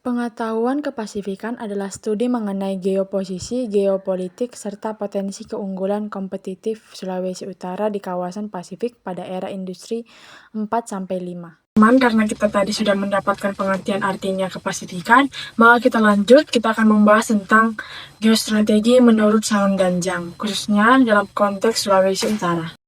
Pengetahuan Kepasifikan adalah studi mengenai geoposisi, geopolitik, serta potensi keunggulan kompetitif Sulawesi Utara di kawasan Pasifik pada era industri 4-5. Karena kita tadi sudah mendapatkan pengertian artinya Kepasifikan, maka kita lanjut, kita akan membahas tentang geostrategi menurut Sarun Danjang, khususnya dalam konteks Sulawesi Utara.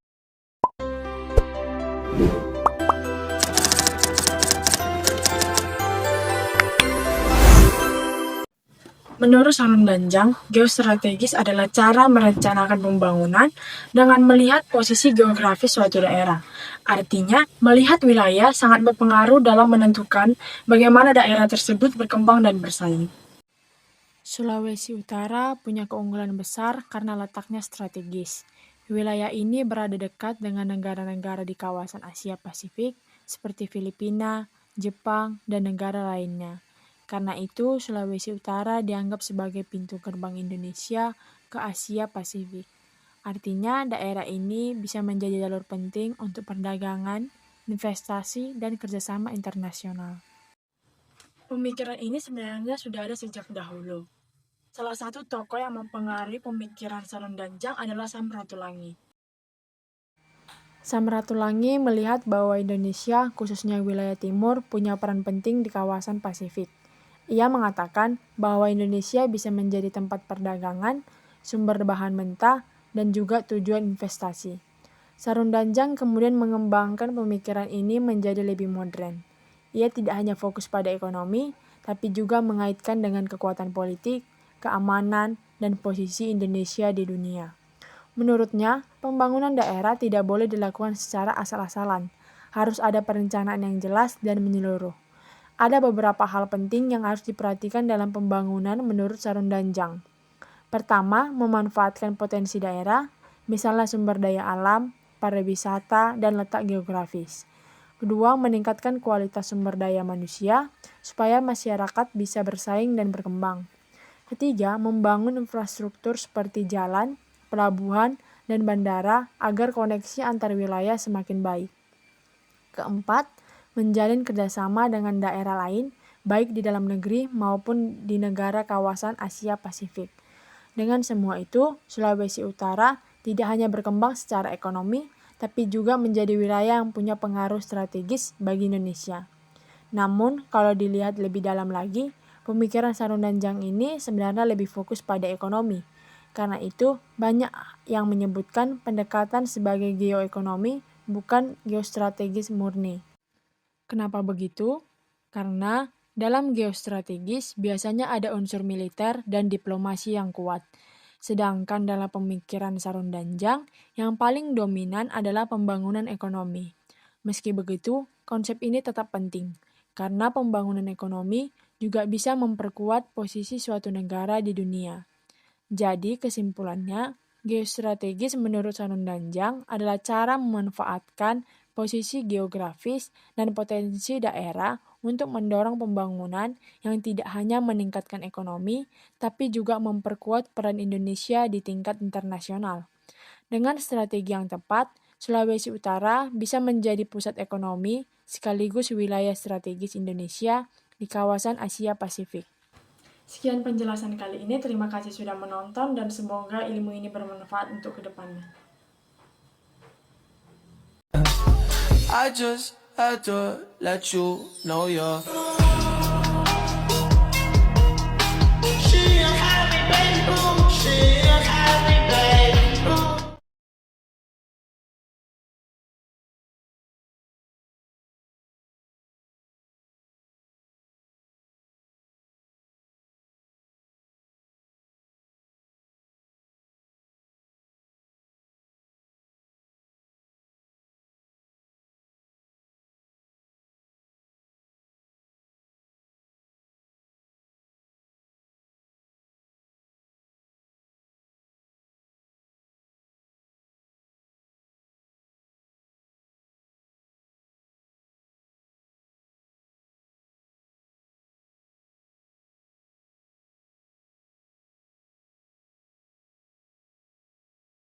Menurut Sarun Danjang, geostrategis adalah cara merencanakan pembangunan dengan melihat posisi geografis suatu daerah. Artinya, melihat wilayah sangat berpengaruh dalam menentukan bagaimana daerah tersebut berkembang dan bersaing. Sulawesi Utara punya keunggulan besar karena letaknya strategis. Wilayah ini berada dekat dengan negara-negara di kawasan Asia Pasifik seperti Filipina, Jepang, dan negara lainnya. Karena itu, Sulawesi Utara dianggap sebagai pintu gerbang Indonesia ke Asia Pasifik. Artinya, daerah ini bisa menjadi jalur penting untuk perdagangan, investasi, dan kerjasama internasional. Pemikiran ini sebenarnya sudah ada sejak dahulu. Salah satu tokoh yang mempengaruhi pemikiran Sarun Danjang adalah Samratulangi. Samratulangi melihat bahwa Indonesia, khususnya wilayah timur, punya peran penting di kawasan Pasifik. Ia mengatakan bahwa Indonesia bisa menjadi tempat perdagangan, sumber bahan mentah, dan juga tujuan investasi. Sarun Danjang kemudian mengembangkan pemikiran ini menjadi lebih modern. Ia tidak hanya fokus pada ekonomi, tapi juga mengaitkan dengan kekuatan politik, keamanan, dan posisi Indonesia di dunia. Menurutnya, pembangunan daerah tidak boleh dilakukan secara asal-asalan. Harus ada perencanaan yang jelas dan menyeluruh. Ada beberapa hal penting yang harus diperhatikan dalam pembangunan menurut Sarun Danjang. Pertama, memanfaatkan potensi daerah, misalnya sumber daya alam, pariwisata, dan letak geografis. Kedua, meningkatkan kualitas sumber daya manusia, supaya masyarakat bisa bersaing dan berkembang. Ketiga, membangun infrastruktur seperti jalan, pelabuhan, dan bandara agar koneksi antar wilayah semakin baik. Keempat, menjalin kerjasama dengan daerah lain, baik di dalam negeri maupun di negara kawasan Asia Pasifik. Dengan semua itu, Sulawesi Utara tidak hanya berkembang secara ekonomi, tapi juga menjadi wilayah yang punya pengaruh strategis bagi Indonesia. Namun, kalau dilihat lebih dalam lagi, pemikiran Sarun Danjang ini sebenarnya lebih fokus pada ekonomi. Karena itu, banyak yang menyebutkan pendekatan sebagai geoekonomi, bukan geostrategis murni. Kenapa begitu? Karena dalam geostrategis biasanya ada unsur militer dan diplomasi yang kuat. Sedangkan dalam pemikiran Sarun Danjang, yang paling dominan adalah pembangunan ekonomi. Meski begitu, konsep ini tetap penting, karena pembangunan ekonomi juga bisa memperkuat posisi suatu negara di dunia. Jadi kesimpulannya, geostrategis menurut Sarun Danjang adalah cara memanfaatkan posisi geografis dan potensi daerah untuk mendorong pembangunan yang tidak hanya meningkatkan ekonomi, tapi juga memperkuat peran Indonesia di tingkat internasional. Dengan strategi yang tepat, Sulawesi Utara bisa menjadi pusat ekonomi sekaligus wilayah strategis Indonesia di kawasan Asia Pasifik. Sekian penjelasan kali ini, terima kasih sudah menonton dan semoga ilmu ini bermanfaat untuk kedepannya. I just had to let you know you're